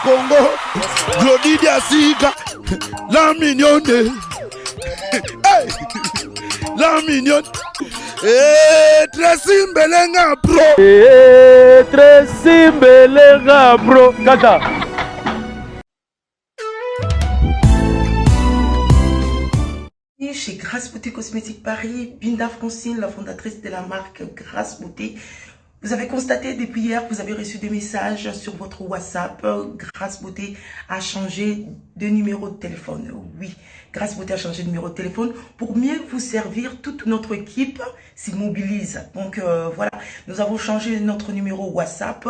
Congo, Glodidia Sika, la mignonne, hey, la mignonne, Tracy Mbelenga bro, Tracy Mbelenga bro, Kata. Chez Grâce Beauté Cosmétique Paris, Binda Francine, la fondatrice de la marque Grâce Beauté. Vous avez constaté depuis hier que vous avez reçu des messages sur votre WhatsApp. Grâce Beauté a changé de numéro de téléphone. Oui, Grâce Beauté a changé de numéro de téléphone pour mieux vous servir. Toute notre équipe s'y mobilise. Donc voilà, nous avons changé notre numéro WhatsApp.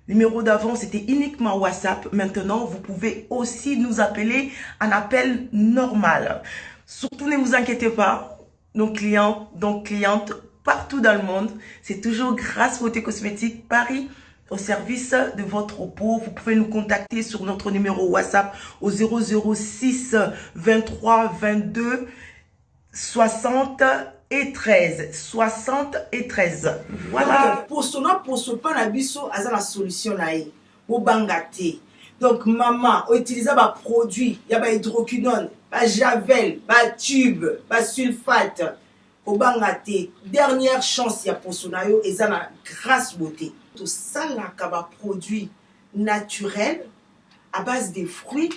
Le numéro d'avant, c'était uniquement WhatsApp. Maintenant, vous pouvez aussi nous appeler en appel normal. Surtout, ne vous inquiétez pas. Nos clients, donc clientes, partout dans le monde, c'est toujours Grâce Beauté Cosmétique Paris au service de votre peau. Vous pouvez nous contacter sur notre numéro WhatsApp au 006 23 22 60 et 13. 60 et 13. Voilà. Pour ce pas la biso, à la solution là. Au bangate. Donc maman, utiliser un produit, il y a hydroquinone, javel, tube, sulfate. Au bangate, dernière chance ya pour sonayo et ça la Grâce Beauté. Tout ça là kaba produit naturel à base de fruits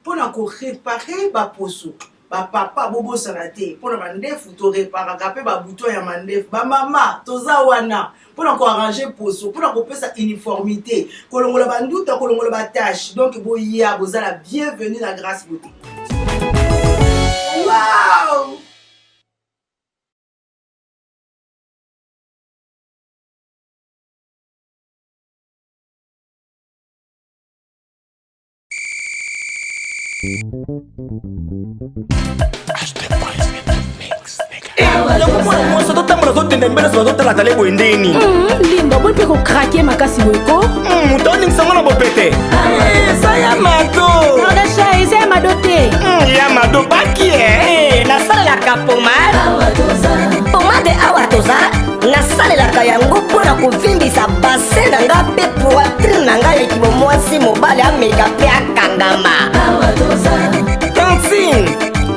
pour réparer ba poso. Ba papa bobo salate pour na ndef to réparer kapé ba bouton ya mandef ba mama toza wana pour arranger poso pour na sa uniformité kolongola banduta kolongola ba tâche donc boya bozala bienvenue la Grâce Beauté. Wow! Yo como almuerzo, tú estamos los dos banda mbele so bazotala tale boendeni lindo boni mpe kokrake makasi boyeko moto oningisango na bopete eza ya mado agasha eza ya mado te ya mado baki nasalelaka pomade awa toza nasalelaka yango mpona kovimbisa basin na nga mpe poitrine na ngai ekimo mwasi mobali ameka mpe akangama Tantine,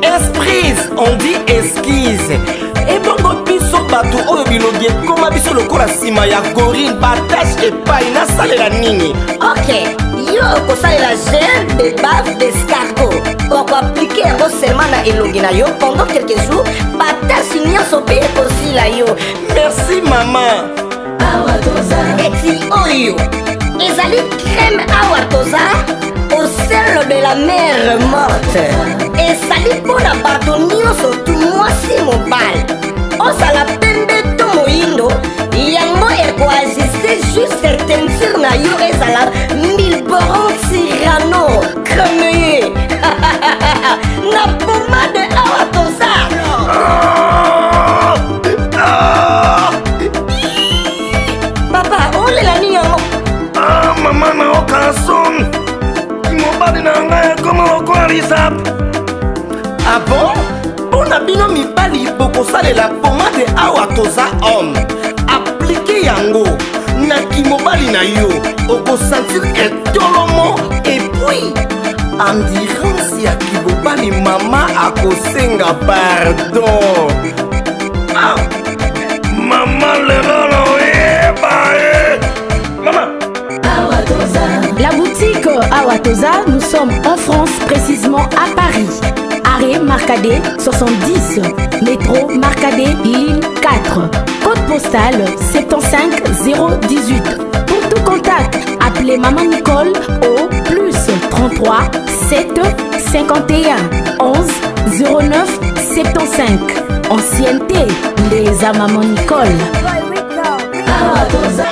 esprise, on dit esquisse. Ebongo biso bato oyo bilogi ekoma biso lokola nsima ya gorille batashe epai nasalela nini. Ok, yo okosalela gel de bave d'escargot okoaplike yango seulement na elongi na yo pendant quelques jours batashe nyonso mpe ekosila yo. Merci mama. eti oyo ezali crème awa toza au sel de la mer morte ezali mpona bato nyonso tu mwasi mobali ozala pembe to moyindo yango ekoajuste juste teinture na yo ezala milboron tirano cremeye na pomade awa toza papa olela nini yango mama na okason mobali na ngai ekoma lokola lisap. Ah bon? Mpona bino mibali bokosalela pomade awa toza homme aplike yango na kimobali na yo okosentir etolomo epui endurance ya kimobali mama akosenga pardon. Ah, mama lelo oyeba mama. La boutique Awatoza, nous sommes en France, précisément à Paris. Arrêt Marcadet 70, métro Marcadet ligne 4, code postal 75018. Pour tout contact, appelez Maman Nicole au plus 33 7 51 11 09 75. Ancienneté, les à Maman Nicole. Awatoza.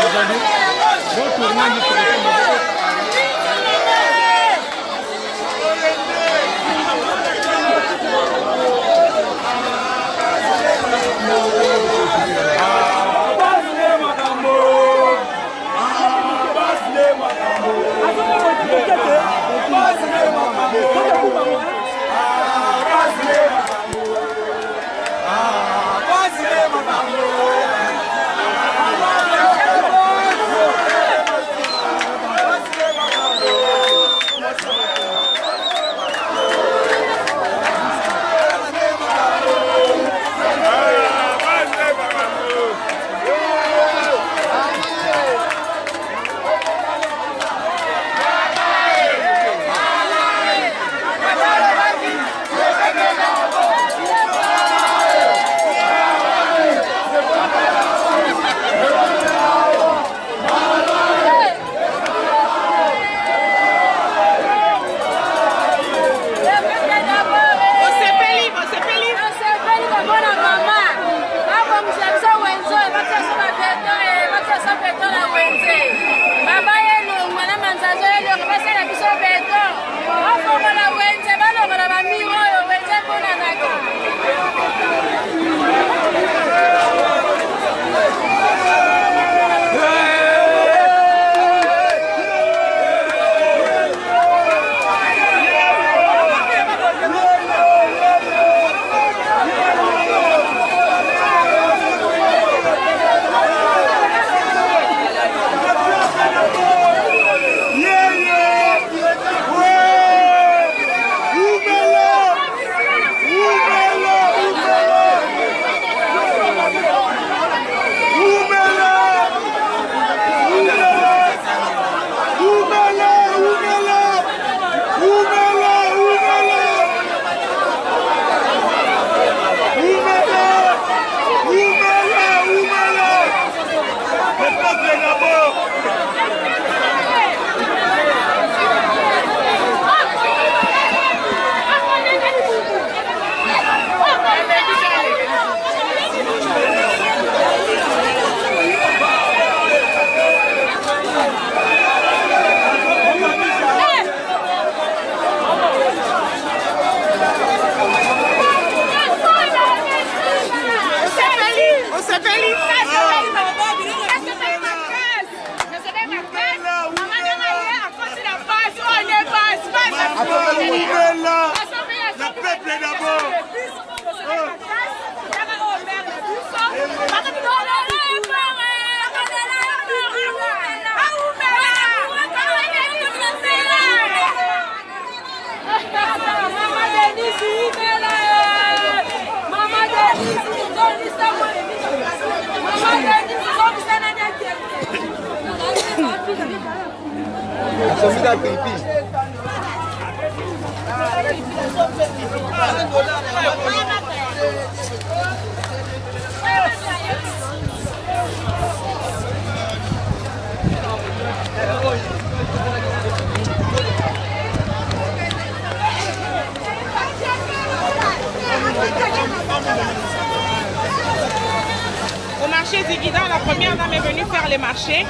Au marché Ziguida, la première dame est venue faire les marchés.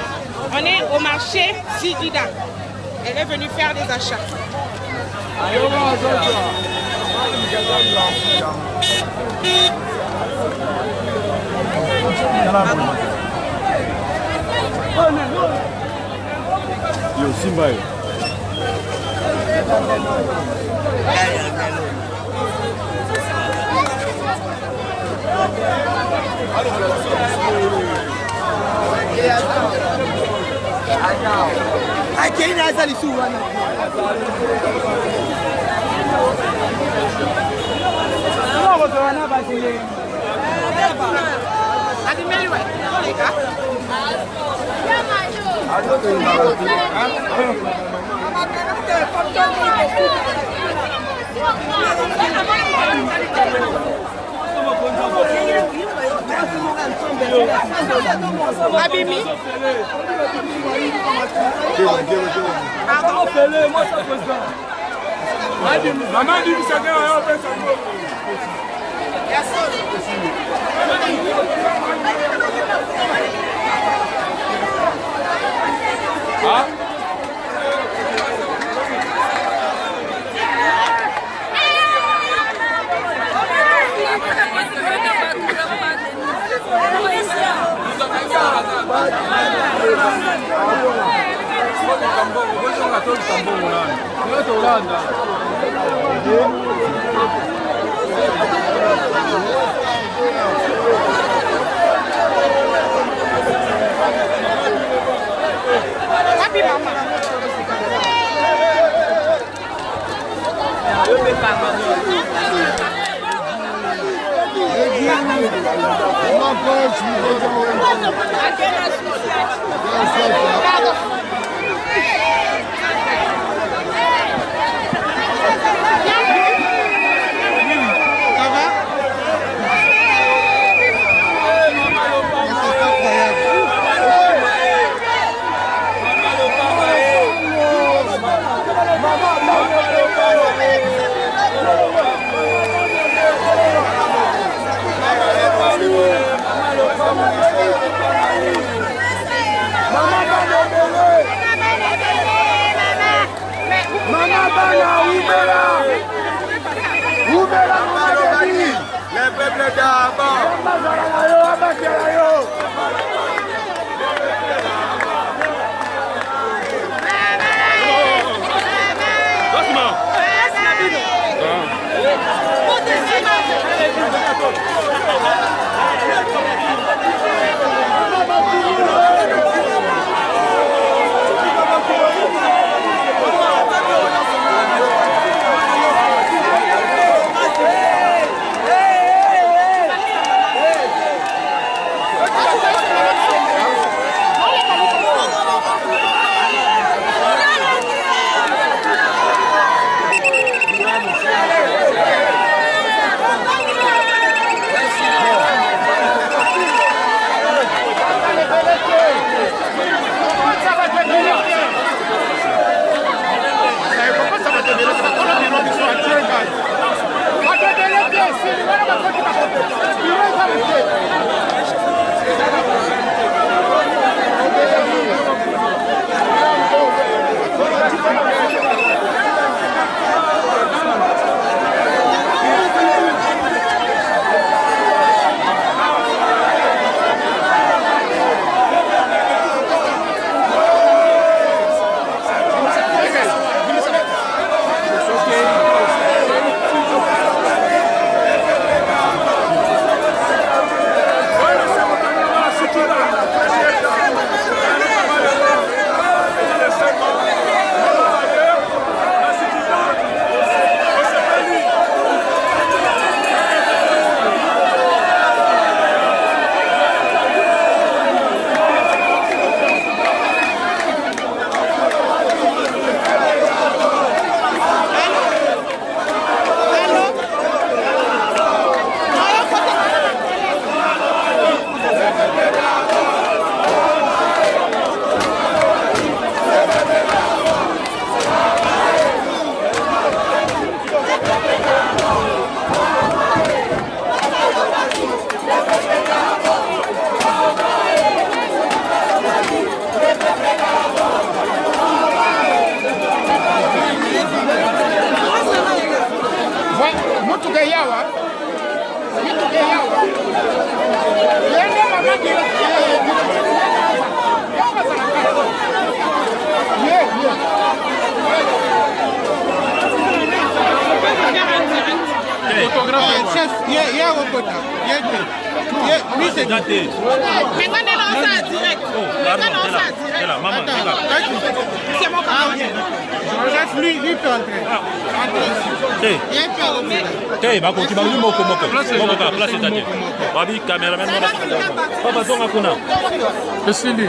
On est au marché Ziguida. Elle est venue faire des achats. Yo, Simba. Abimi. Maman dit que ça Happy mama. Le peuple d'abord. c'est daté. Mais quand on est dans ça direct. Maman, C'est mon camarade. Je lui, il peut entrer. Hey, bah, tu vas lui moko. Place est daté. Babi, caméraman, papa, ton akuna. Je suis lui.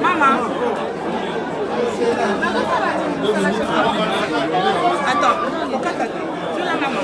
Maman. Attends, je la maman.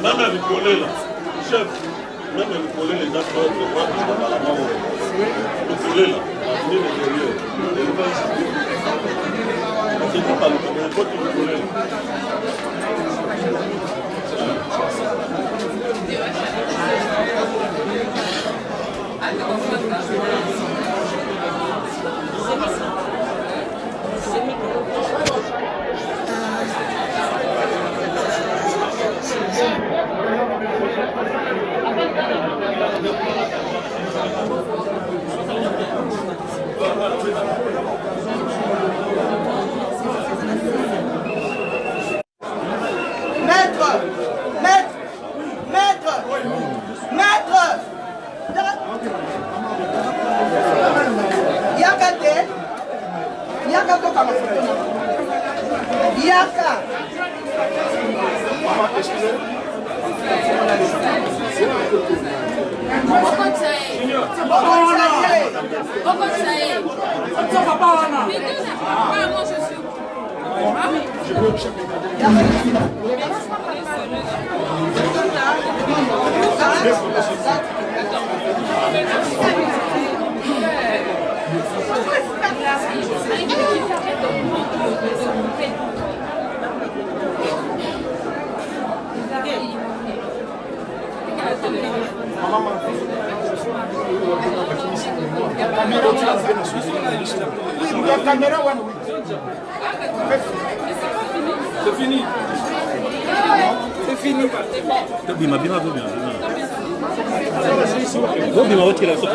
Même le coller là, chef, même le coller les gens peuvent le voir dans la main. Le coller là, il est derrière. C'est pas le coller, il faut le coller. C'est fini. C'est fini. Bima, bima, bima. Bima, retire la soupe.